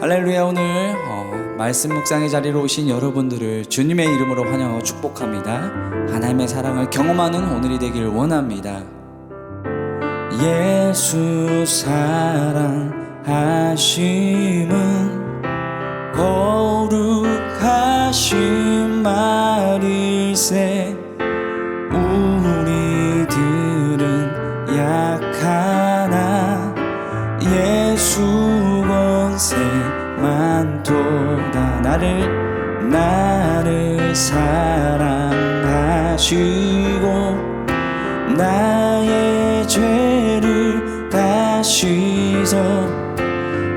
할렐루야. 오늘 말씀 묵상의 자리로 오신 여러분들을 주님의 이름으로 환영하고 축복합니다. 하나님의 사랑을 경험하는 오늘이 되길 원합니다. 예수 사랑하심은 거룩하신 말일세. 우리들은 약하나 예수 권세만 도다. 나를 사랑하시고 나의 죄를 다 씻어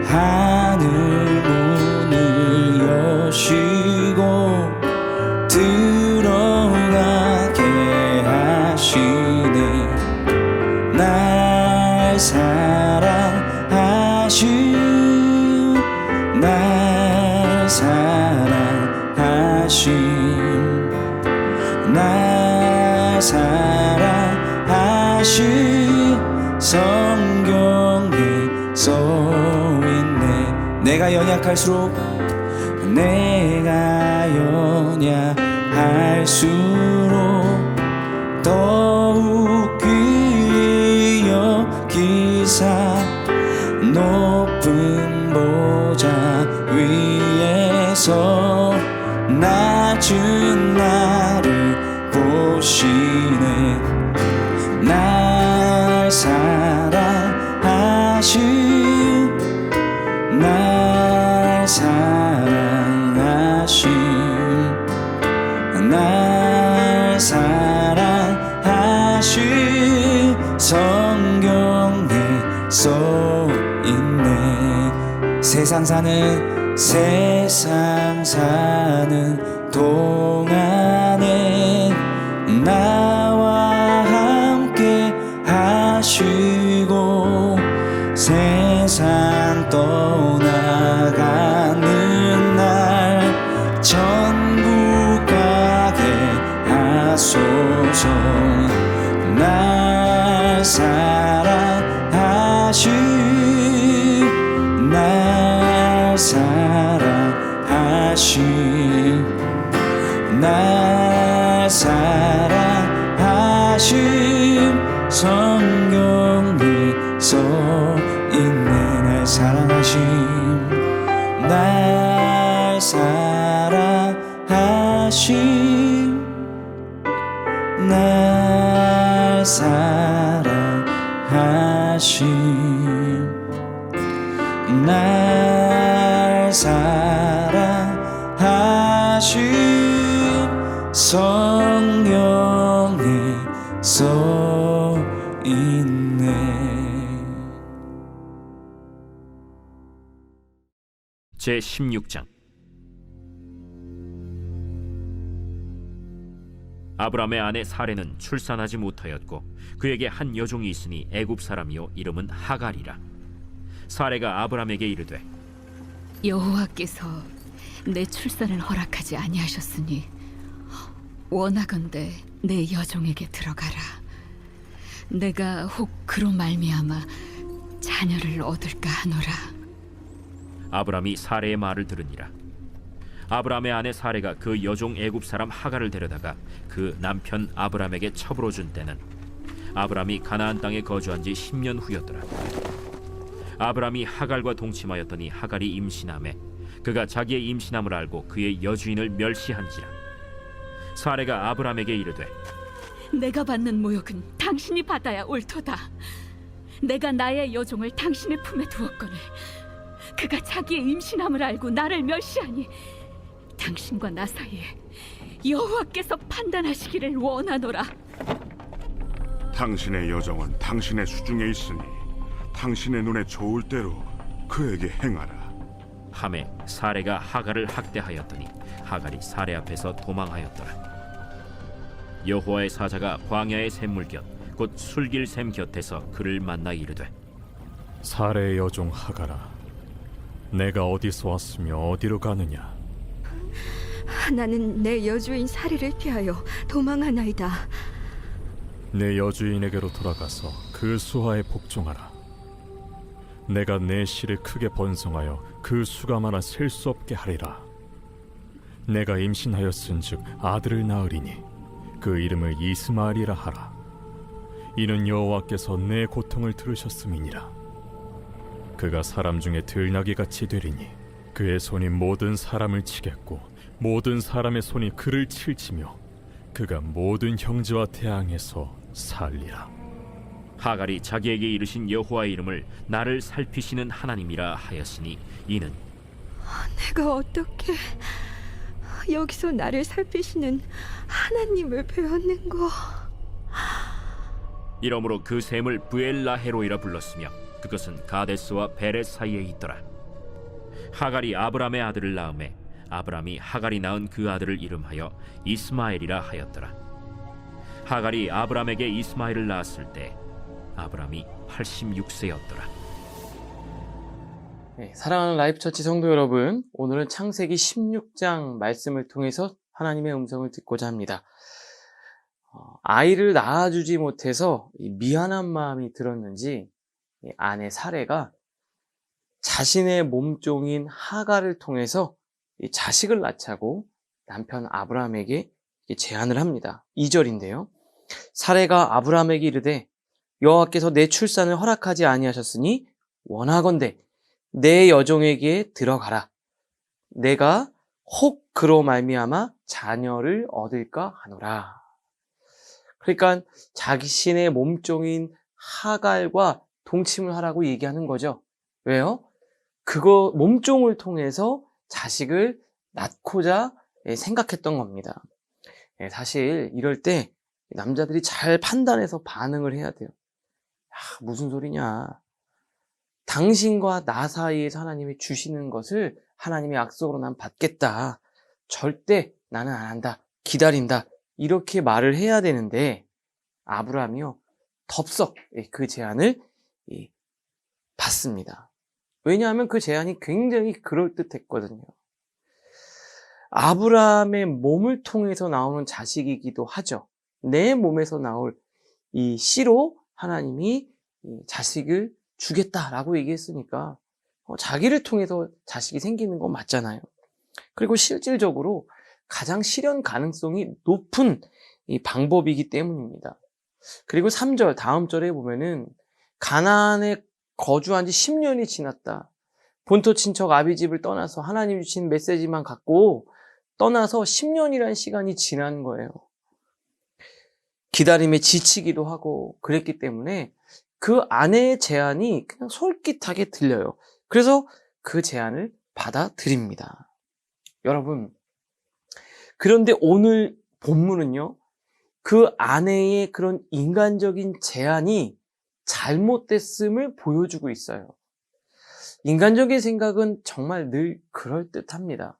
하늘 문을 여시고 들어가게 하시네. 날 사랑하심, 날 사랑하심 성경에 써있네. 내가 연약할수록 더욱 귀히 여기사 높은 보좌 위에서 낮은 나를 보시네. 날 사랑하심, 날 사랑하심 성경에 써있네. 세상 사는 동안에 나와 함께 하시고 세상 떠나가는 날 천국 가게 하소서. 날 사랑하심, 날 사랑하심 성경에 써있네. 날 사랑하심, 날 사랑하심, 날 사랑하심 성경에 써있네. 제16장. 아브라함의 아내 사레는 출산하지 못하였고 그에게 한 여종이 있으니 애굽 사람이요 이름은 하갈이라. 사레가 아브라함에게 이르되 여호와께서 내 출산을 허락하지 아니하셨으니 원하건대 내 여종에게 들어가라. 내가 혹 그로 말미암아 자녀를 얻을까 하노라. 아브라함이 사레의 말을 들으니라. 아브라함의 아내 사레가 그 여종 애굽 사람 하갈을 데려다가 그 남편 아브라함에게 첩으로 준 때는 아브라함이 가나안 땅에 거주한 지 10년 후였더라. 아브라함이 하갈과 동침하였더니 하갈이 임신하매 그가 자기의 임신함을 알고 그의 여주인을 멸시한지라. 사레가 아브라함에게 이르되 내가 받는 모욕은 당신이 받아야 옳도다. 내가 나의 여종을 당신의 품에 두었거늘 그가 자기의 임신함을 알고 나를 멸시하니 당신과 나 사이에 여호와께서 판단하시기를 원하노라. 당신의 여종은 당신의 수중에 있으니 당신의 눈에 좋을 대로 그에게 행하라. 하매 사레가 하갈을 학대하였더니 하갈이 사레 앞에서 도망하였더라. 여호와의 사자가 광야의 샘물 곁 곧 술길 샘 곁에서 그를 만나 이르되 사레의 여종 하갈아, 내가 어디서 왔으며 어디로 가느냐? 나는 내 여주인 사리를 피하여 도망하나이다. 내 여주인에게로 돌아가서 그 수하에 복종하라. 내가 내 씨를 크게 번성하여 그 수가 많아 셀 수 없게 하리라. 내가 임신하였은즉 아들을 낳으리니 그 이름을 이스마엘이라 하라. 이는 여호와께서 내 고통을 들으셨음이니라. 그가 사람 중에 들나귀같이 되리니 그의 손이 모든 사람을 치겠고 모든 사람의 손이 그를 칠지며 그가 모든 형제와 대항해서 살리라. 하갈이 자기에게 이르신 여호와의 이름을 나를 살피시는 하나님이라 하였으니 이는 내가 어떻게 여기서 나를 살피시는 하나님을 배웠는고. 이러므로 그 샘을 부엘라헤로이라 불렀으며 그것은 가데스와 베렛 사이에 있더라. 하갈이 아브람의 아들을 낳음에 아브람이 하갈이 낳은 그 아들을 이름하여 이스마엘이라 하였더라. 하갈이 아브람에게 이스마엘을 낳았을 때 아브람이 86세였더라. 네, 사랑하는 라이프처치 성도 여러분, 오늘은 창세기 16장 말씀을 통해서 하나님의 음성을 듣고자 합니다. 아이를 낳아주지 못해서 미안한 마음이 들었는지 아내 사레가 자신의 몸종인 하갈을 통해서 자식을 낳자고 남편 아브람에게 제안을 합니다. 2절인데요. 사레가 아브람에게 이르되 여호와께서 내 출산을 허락하지 아니하셨으니 원하건대 내 여종에게 들어가라. 내가 혹 그로 말미암아 자녀를 얻을까 하노라. 그러니까 자신의 몸종인 하갈과 동침을 하라고 얘기하는 거죠. 왜요? 그거 몸종을 통해서 자식을 낳고자 생각했던 겁니다. 사실 이럴 때 남자들이 잘 판단해서 반응을 해야 돼요. 무슨 소리냐. 당신과 나 사이에서 하나님이 주시는 것을 하나님의 약속으로 난 받겠다. 절대 나는 안 한다. 기다린다. 이렇게 말을 해야 되는데 아브라함이요 덥석 그 제안을 받습니다. 왜냐하면 그 제안이 굉장히 그럴듯했거든요. 아브라함의 몸을 통해서 나오는 자식이기도 하죠. 내 몸에서 나올 이 씨로 하나님이 자식을 주겠다라고 얘기했으니까 자기를 통해서 자식이 생기는 건 맞잖아요. 그리고 실질적으로 가장 실현 가능성이 높은 이 방법이기 때문입니다. 그리고 3절 다음 절에 보면은 가나안에 거주한 지 10년이 지났다. 본토 친척 아비집을 떠나서 하나님 주신 메시지만 갖고 떠나서 10년이라는 시간이 지난 거예요. 기다림에 지치기도 하고 그랬기 때문에 그 아내의 제안이 그냥 솔깃하게 들려요. 그래서 그 제안을 받아들입니다. 여러분, 그런데 오늘 본문은요, 그 아내의 그런 인간적인 제안이 잘못됐음을 보여주고 있어요. 인간적인 생각은 정말 늘 그럴듯합니다.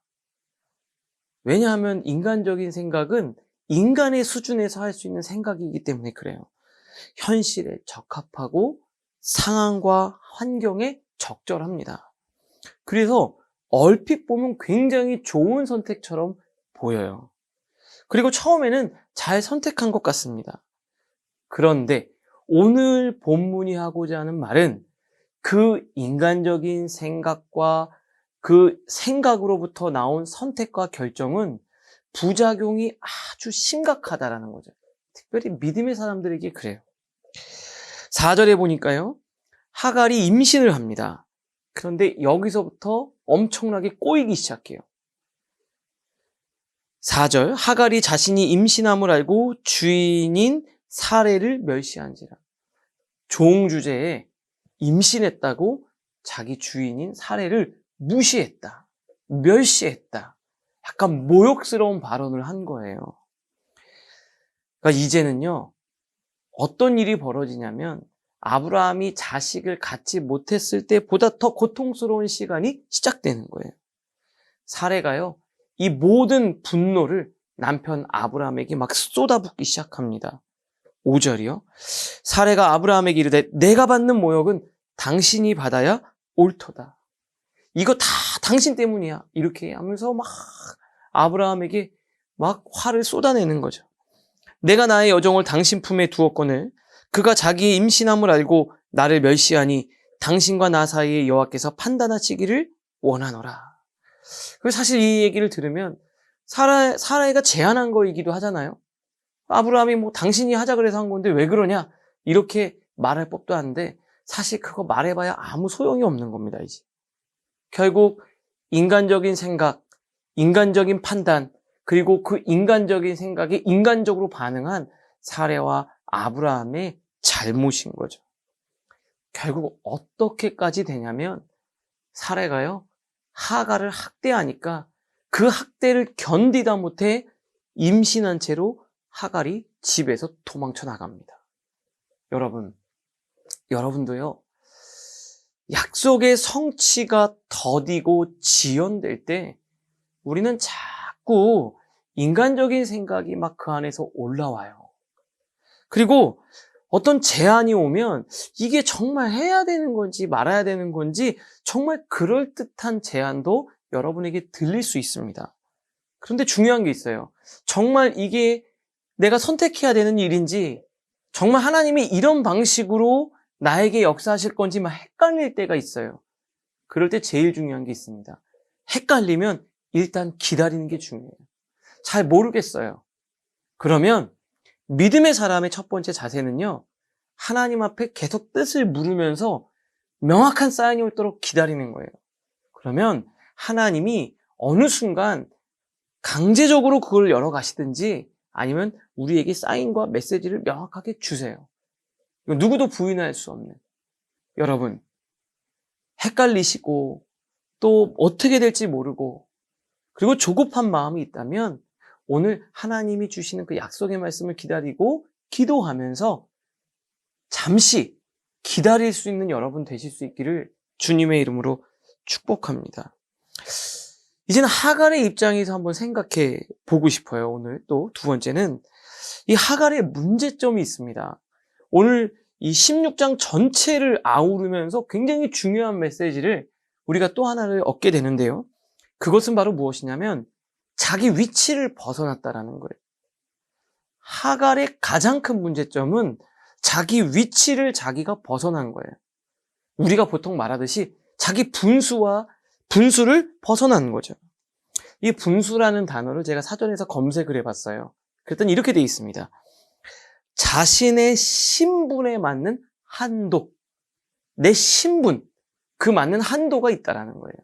왜냐하면 인간적인 생각은 인간의 수준에서 할 수 있는 생각이기 때문에 그래요. 현실에 적합하고 상황과 환경에 적절합니다. 그래서 얼핏 보면 굉장히 좋은 선택처럼 보여요. 그리고 처음에는 잘 선택한 것 같습니다. 그런데 오늘 본문이 하고자 하는 말은 그 인간적인 생각과 그 생각으로부터 나온 선택과 결정은 부작용이 아주 심각하다라는 거죠. 특별히 믿음의 사람들에게 그래요. 4절에 보니까요, 하갈이 임신을 합니다. 그런데 여기서부터 엄청나게 꼬이기 시작해요. 4절, 하갈이 자신이 임신함을 알고 주인인 사레를 멸시한지라. 종 주제에 임신했다고 자기 주인인 사레를 무시했다, 멸시했다. 약간 모욕스러운 발언을 한 거예요. 그러니까 이제는요, 어떤 일이 벌어지냐면 아브라함이 자식을 갖지 못했을 때보다 더 고통스러운 시간이 시작되는 거예요. 사레가요, 이 모든 분노를 남편 아브라함에게 막 쏟아붓기 시작합니다. 5절이요. 사레가 아브라함에게 이르되 내가 받는 모욕은 당신이 받아야 옳도다. 이거 다 당신 때문이야. 이렇게 하면서 막 아브라함에게 막 화를 쏟아내는 거죠. 내가 나의 여종을 당신 품에 두었거늘 그가 자기의 임신함을 알고 나를 멸시하니 당신과 나 사이에 여호와께서 판단하시기를 원하노라. 그래서 사실 이 얘기를 들으면 사라이가 제안한 거이기도 하잖아요. 아브라함이 뭐 당신이 하자 그래서 한 건데 왜 그러냐 이렇게 말할 법도 한데 사실 그거 말해봐야 아무 소용이 없는 겁니다. 이제 결국 인간적인 생각, 인간적인 판단, 그리고 그 인간적인 생각에 인간적으로 반응한 사례와 아브라함의 잘못인 거죠. 결국 어떻게까지 되냐면 사례가요 하갈을 학대하니까 그 학대를 견디다 못해 임신한 채로 하갈이 집에서 도망쳐 나갑니다. 여러분도요 약속의 성취가 더디고 지연될 때 우리는 자꾸 인간적인 생각이 막 그 안에서 올라와요. 그리고 어떤 제안이 오면 이게 정말 해야 되는 건지 말아야 되는 건지 정말 그럴듯한 제안도 여러분에게 들릴 수 있습니다. 그런데 중요한 게 있어요. 정말 이게 내가 선택해야 되는 일인지 정말 하나님이 이런 방식으로 나에게 역사하실 건지 막 헷갈릴 때가 있어요. 그럴 때 제일 중요한 게 있습니다. 헷갈리면 일단 기다리는 게 중요해요. 잘 모르겠어요. 그러면 믿음의 사람의 첫 번째 자세는요. 하나님 앞에 계속 뜻을 물으면서 명확한 사인이 오도록 기다리는 거예요. 그러면 하나님이 어느 순간 강제적으로 그걸 열어가시든지 아니면 우리에게 사인과 메시지를 명확하게 주세요. 이건 누구도 부인할 수 없는. 여러분, 헷갈리시고 또 어떻게 될지 모르고 그리고 조급한 마음이 있다면 오늘 하나님이 주시는 그 약속의 말씀을 기다리고 기도하면서 잠시 기다릴 수 있는 여러분 되실 수 있기를 주님의 이름으로 축복합니다. 이제는 하갈의 입장에서 한번 생각해 보고 싶어요. 오늘 또 두 번째는 이 하갈의 문제점이 있습니다. 오늘 이 16장 전체를 아우르면서 굉장히 중요한 메시지를 우리가 또 하나를 얻게 되는데요. 그것은 바로 무엇이냐면 자기 위치를 벗어났다라는 거예요. 하갈의 가장 큰 문제점은 자기 위치를 자기가 벗어난 거예요. 우리가 보통 말하듯이 자기 분수를 벗어난 거죠. 이 분수라는 단어를 제가 사전에서 검색을 해봤어요. 그랬더니 이렇게 되어 있습니다. 자신의 신분에 맞는 한도, 내 신분, 그 맞는 한도가 있다라는 거예요.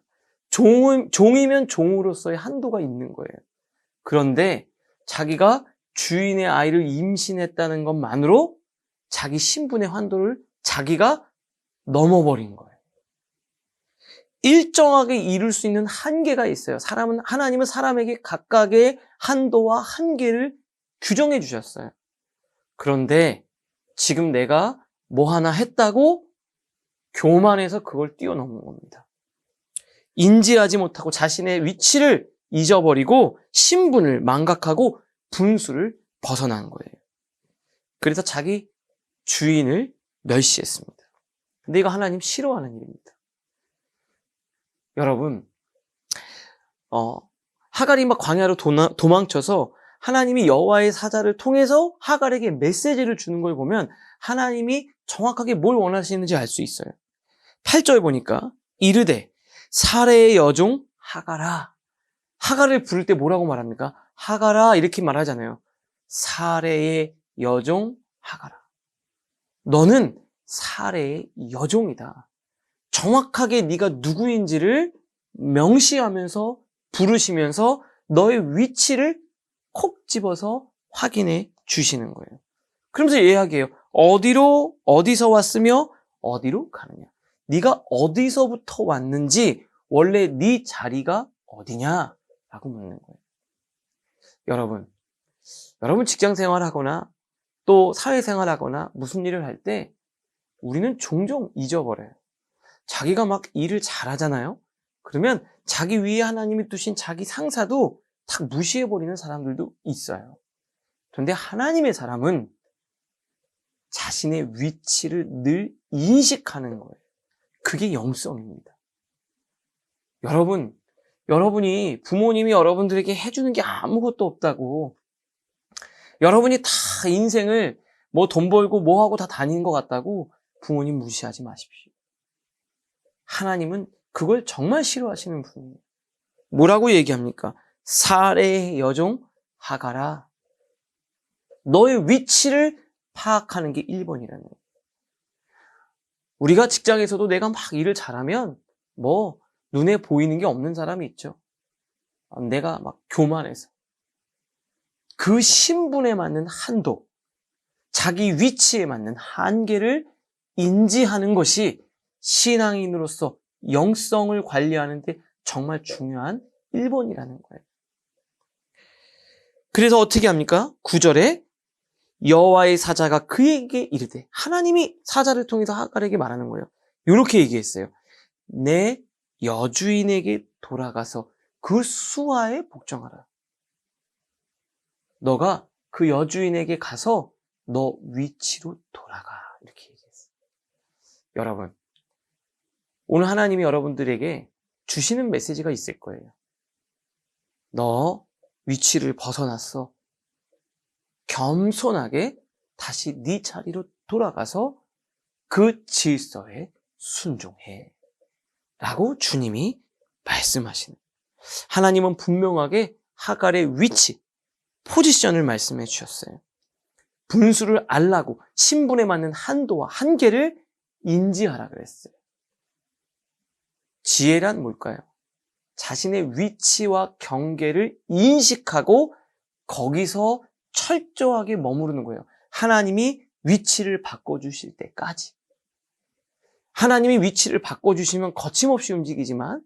종이면 종으로서의 한도가 있는 거예요. 그런데 자기가 주인의 아이를 임신했다는 것만으로 자기 신분의 한도를 자기가 넘어버린 거예요. 일정하게 이룰 수 있는 한계가 있어요. 하나님은 사람에게 각각의 한도와 한계를 규정해 주셨어요. 그런데 지금 내가 뭐 하나 했다고 교만해서 그걸 뛰어넘는 겁니다. 인지하지 못하고 자신의 위치를 잊어버리고 신분을 망각하고 분수를 벗어난 거예요. 그래서 자기 주인을 멸시했습니다. 근데 이거 하나님 싫어하는 일입니다. 여러분, 하갈이 막 광야로 도망쳐서 하나님이 여호와의 사자를 통해서 하갈에게 메시지를 주는 걸 보면 하나님이 정확하게 뭘 원하시는지 알 수 있어요. 8절 보니까 이르되 사레의 여종 하갈아. 하갈을 부를 때 뭐라고 말합니까? 하갈아 이렇게 말하잖아요. 사레의 여종 하갈아. 너는 사레의 여종이다. 정확하게 네가 누구인지를 명시하면서 부르시면서 너의 위치를 콕 집어서 확인해 주시는 거예요. 그러면서 이야기해요. 어디서 왔으며 어디로 가느냐. 네가 어디서부터 왔는지 원래 네 자리가 어디냐라고 묻는 거예요. 여러분 직장 생활하거나 또 사회생활하거나 무슨 일을 할 때 우리는 종종 잊어버려요. 자기가 막 일을 잘하잖아요. 그러면 자기 위에 하나님이 두신 자기 상사도 다 무시해버리는 사람들도 있어요. 그런데 하나님의 사람은 자신의 위치를 늘 인식하는 거예요. 그게 영성입니다. 여러분이 부모님이 여러분들에게 해주는 게 아무것도 없다고 여러분이 다 인생을 뭐 돈 벌고 뭐 하고 다 다니는 것 같다고 부모님 무시하지 마십시오. 하나님은 그걸 정말 싫어하시는 분이에요. 뭐라고 얘기합니까? 사레의 여종 하가라. 너의 위치를 파악하는 게 1번이라는 거예요. 우리가 직장에서도 내가 막 일을 잘하면 뭐 눈에 보이는 게 없는 사람이 있죠. 내가 막 교만해서. 그 신분에 맞는 한도, 자기 위치에 맞는 한계를 인지하는 것이 신앙인으로서 영성을 관리하는 데 정말 중요한 1번이라는 거예요. 그래서 어떻게 합니까? 9절에 여호와의 사자가 그에게 이르되, 하나님이 사자를 통해서 하갈에게 말하는 거예요. 이렇게 얘기했어요. 내 여주인에게 돌아가서 그 수하에 복종하라. 너가 그 여주인에게 가서 너 위치로 돌아가. 이렇게 얘기했어요. 여러분, 오늘 하나님이 여러분들에게 주시는 메시지가 있을 거예요. 너 위치를 벗어났어. 겸손하게 다시 네 자리로 돌아가서 그 질서에 순종해. 라고 주님이 말씀하시는. 하나님은 분명하게 하갈의 위치, 포지션을 말씀해 주셨어요. 분수를 알라고 신분에 맞는 한도와 한계를 인지하라 그랬어요. 지혜란 뭘까요? 자신의 위치와 경계를 인식하고 거기서 철저하게 머무르는 거예요. 하나님이 위치를 바꿔주실 때까지. 하나님이 위치를 바꿔주시면 거침없이 움직이지만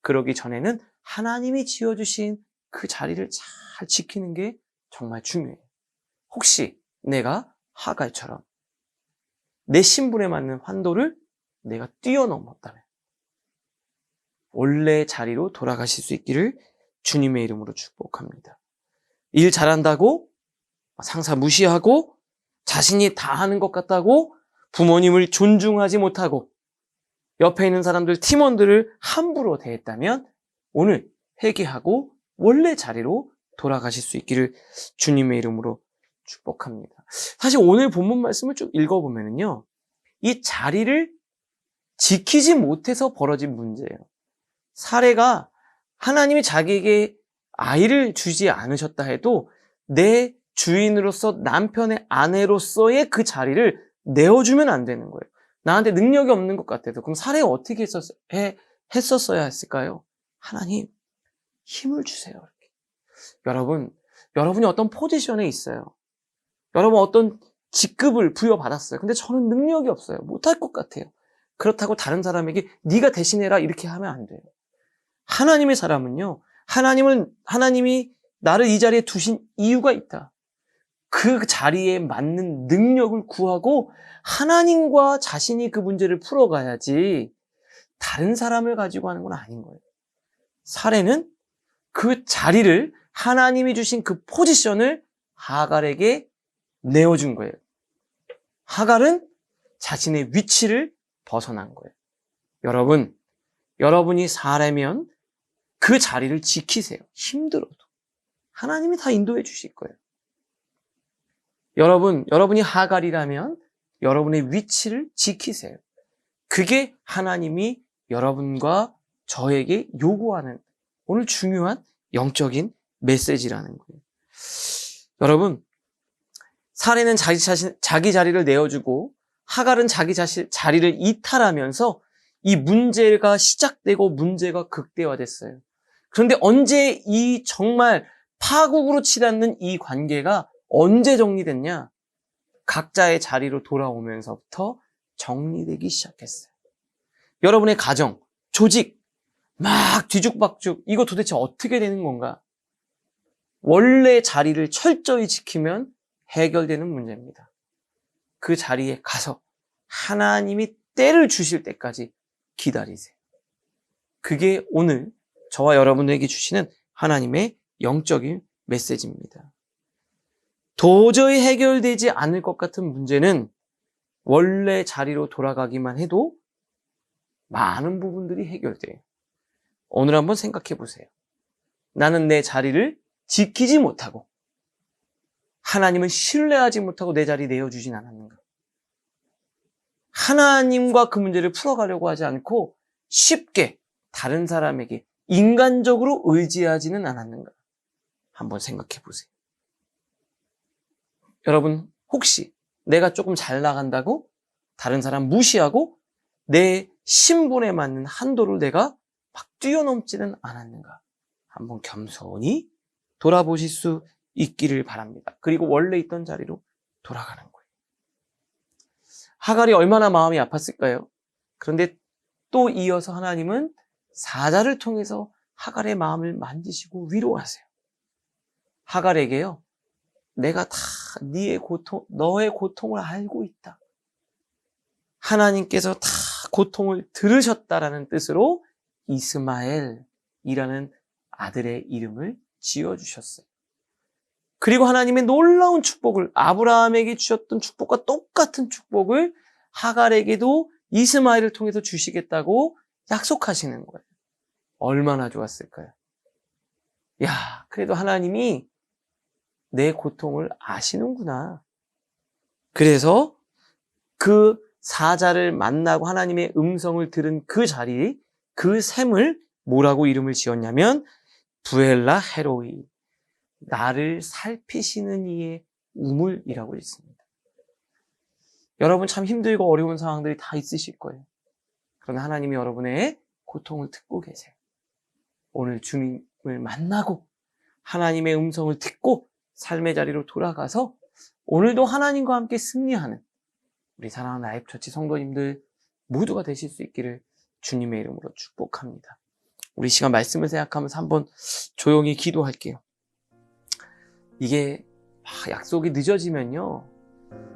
그러기 전에는 하나님이 지어주신 그 자리를 잘 지키는 게 정말 중요해요. 혹시 내가 하갈처럼 내 신분에 맞는 한도를 내가 뛰어넘었다면 원래 자리로 돌아가실 수 있기를 주님의 이름으로 축복합니다. 일 잘한다고 상사 무시하고 자신이 다 하는 것 같다고 부모님을 존중하지 못하고 옆에 있는 사람들, 팀원들을 함부로 대했다면 오늘 회개하고 원래 자리로 돌아가실 수 있기를 주님의 이름으로 축복합니다. 사실 오늘 본문 말씀을 쭉 읽어보면요, 이 자리를 지키지 못해서 벌어진 문제예요. 사례가 하나님이 자기에게 아이를 주지 않으셨다 해도 내 주인으로서 남편의 아내로서의 그 자리를 내어주면 안 되는 거예요. 나한테 능력이 없는 것 같아서. 그럼 사례가 어떻게 했었어야 했을까요? 하나님, 힘을 주세요. 이렇게. 여러분이 어떤 포지션에 있어요. 여러분 어떤 직급을 부여받았어요. 근데 저는 능력이 없어요. 못할 것 같아요. 그렇다고 다른 사람에게 네가 대신해라 이렇게 하면 안 돼요. 하나님의 사람은요, 하나님이 나를 이 자리에 두신 이유가 있다. 그 자리에 맞는 능력을 구하고 하나님과 자신이 그 문제를 풀어가야지 다른 사람을 가지고 하는 건 아닌 거예요. 사례는 그 자리를 하나님이 주신 그 포지션을 하갈에게 내어준 거예요. 하갈은 자신의 위치를 벗어난 거예요. 여러분이 사례면 그 자리를 지키세요. 힘들어도. 하나님이 다 인도해 주실 거예요. 여러분이 하갈이라면 여러분의 위치를 지키세요. 그게 하나님이 여러분과 저에게 요구하는 오늘 중요한 영적인 메시지라는 거예요. 여러분, 사례는 자기 자리를 내어주고 하갈은 자기 자리를 이탈하면서 이 문제가 시작되고 문제가 극대화됐어요. 그런데 언제 이 정말 파국으로 치닫는 이 관계가 언제 정리됐냐? 각자의 자리로 돌아오면서부터 정리되기 시작했어요. 여러분의 가정, 조직, 막 뒤죽박죽, 이거 도대체 어떻게 되는 건가? 원래 자리를 철저히 지키면 해결되는 문제입니다. 그 자리에 가서 하나님이 때를 주실 때까지 기다리세요. 그게 오늘 저와 여러분에게 주시는 하나님의 영적인 메시지입니다. 도저히 해결되지 않을 것 같은 문제는 원래 자리로 돌아가기만 해도 많은 부분들이 해결돼요. 오늘 한번 생각해 보세요. 나는 내 자리를 지키지 못하고 하나님을 신뢰하지 못하고 내 자리 내어주진 않았는가? 하나님과 그 문제를 풀어가려고 하지 않고 쉽게 다른 사람에게 인간적으로 의지하지는 않았는가? 한번 생각해 보세요. 여러분, 혹시 내가 조금 잘 나간다고 다른 사람 무시하고 내 신분에 맞는 한도를 내가 막 뛰어넘지는 않았는가? 한번 겸손히 돌아보실 수 있기를 바랍니다. 그리고 원래 있던 자리로 돌아가는 거예요. 하갈이 얼마나 마음이 아팠을까요? 그런데 또 이어서 하나님은 사자를 통해서 하갈의 마음을 만지시고 위로하세요. 하갈에게요, 내가 다 너의 고통을 알고 있다. 하나님께서 다 고통을 들으셨다라는 뜻으로 이스마엘이라는 아들의 이름을 지어주셨어요. 그리고 하나님의 놀라운 축복을, 아브라함에게 주셨던 축복과 똑같은 축복을 하갈에게도 이스마엘을 통해서 주시겠다고 약속하시는 거예요. 얼마나 좋았을까요? 야, 그래도 하나님이 내 고통을 아시는구나. 그래서 그 사자를 만나고 하나님의 음성을 들은 그 자리, 그 샘을 뭐라고 이름을 지었냐면 부엘라 헤로이, 나를 살피시는 이의 우물이라고 했습니다. 여러분 참 힘들고 어려운 상황들이 다 있으실 거예요. 그러나 하나님이 여러분의 고통을 듣고 계세요. 오늘 주님을 만나고 하나님의 음성을 듣고 삶의 자리로 돌아가서 오늘도 하나님과 함께 승리하는 우리 사랑하는 라이프처치 성도님들 모두가 되실 수 있기를 주님의 이름으로 축복합니다. 우리 시간 말씀을 생각하면서 한번 조용히 기도할게요. 이게 약속이 늦어지면요,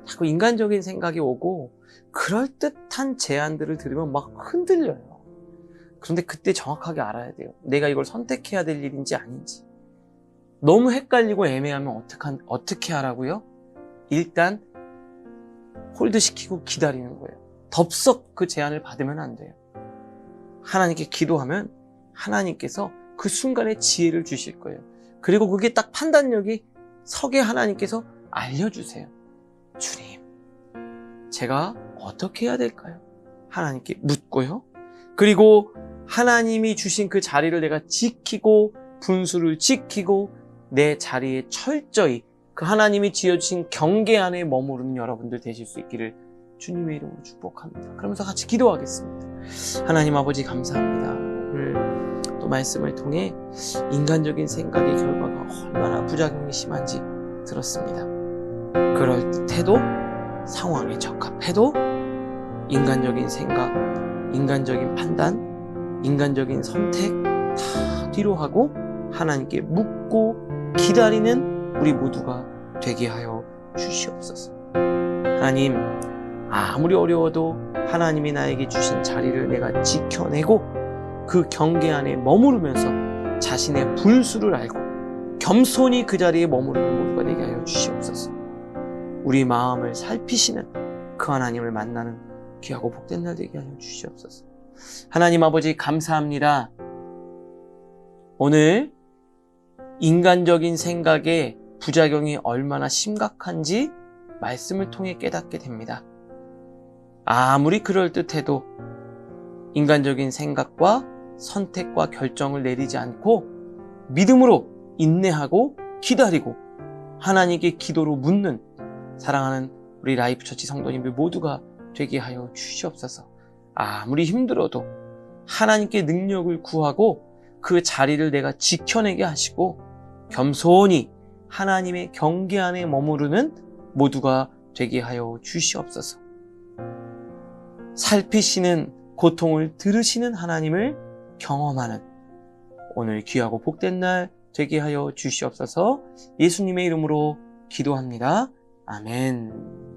자꾸 인간적인 생각이 오고 그럴듯한 제안들을 들으면 막 흔들려요. 그런데 그때 정확하게 알아야 돼요. 내가 이걸 선택해야 될 일인지 아닌지. 너무 헷갈리고 애매하면 어떻게 하라고요? 일단 홀드시키고 기다리는 거예요. 덥석 그 제안을 받으면 안 돼요. 하나님께 기도하면 하나님께서 그 순간에 지혜를 주실 거예요. 그리고 그게 딱 판단력이 서게 하나님께서 알려주세요. 주님, 제가 어떻게 해야 될까요? 하나님께 묻고요. 그리고 하나님이 주신 그 자리를 내가 지키고 분수를 지키고 내 자리에 철저히 그 하나님이 지어주신 경계 안에 머무르는 여러분들 되실 수 있기를 주님의 이름으로 축복합니다. 그러면서 같이 기도하겠습니다. 하나님 아버지 감사합니다. 오늘 또 말씀을 통해 인간적인 생각의 결과가 얼마나 부작용이 심한지 들었습니다. 그럴듯해도 상황에 적합해도 인간적인 생각, 인간적인 판단, 인간적인 선택 다 뒤로 하고 하나님께 묻고 기다리는 우리 모두가 되게 하여 주시옵소서. 하나님, 아무리 어려워도 하나님이 나에게 주신 자리를 내가 지켜내고 그 경계 안에 머무르면서 자신의 분수를 알고 겸손히 그 자리에 머무르는 모두가 되게 하여 주시옵소서. 우리 마음을 살피시는 그 하나님을 만나는 귀하고 복된 날 되게 하여 주시옵소서. 하나님 아버지 감사합니다. 오늘 인간적인 생각의 부작용이 얼마나 심각한지 말씀을 통해 깨닫게 됩니다. 아무리 그럴듯해도 인간적인 생각과 선택과 결정을 내리지 않고 믿음으로 인내하고 기다리고 하나님께 기도로 묻는 사랑하는 우리 라이프처치 성도님들 모두가 되게 하여 주시옵소서. 아무리 힘들어도 하나님께 능력을 구하고 그 자리를 내가 지켜내게 하시고 겸손히 하나님의 경계 안에 머무르는 모두가 되게 하여 주시옵소서. 살피시는 고통을 들으시는 하나님을 경험하는 오늘 귀하고 복된 날 되게 하여 주시옵소서. 예수님의 이름으로 기도합니다. 아멘.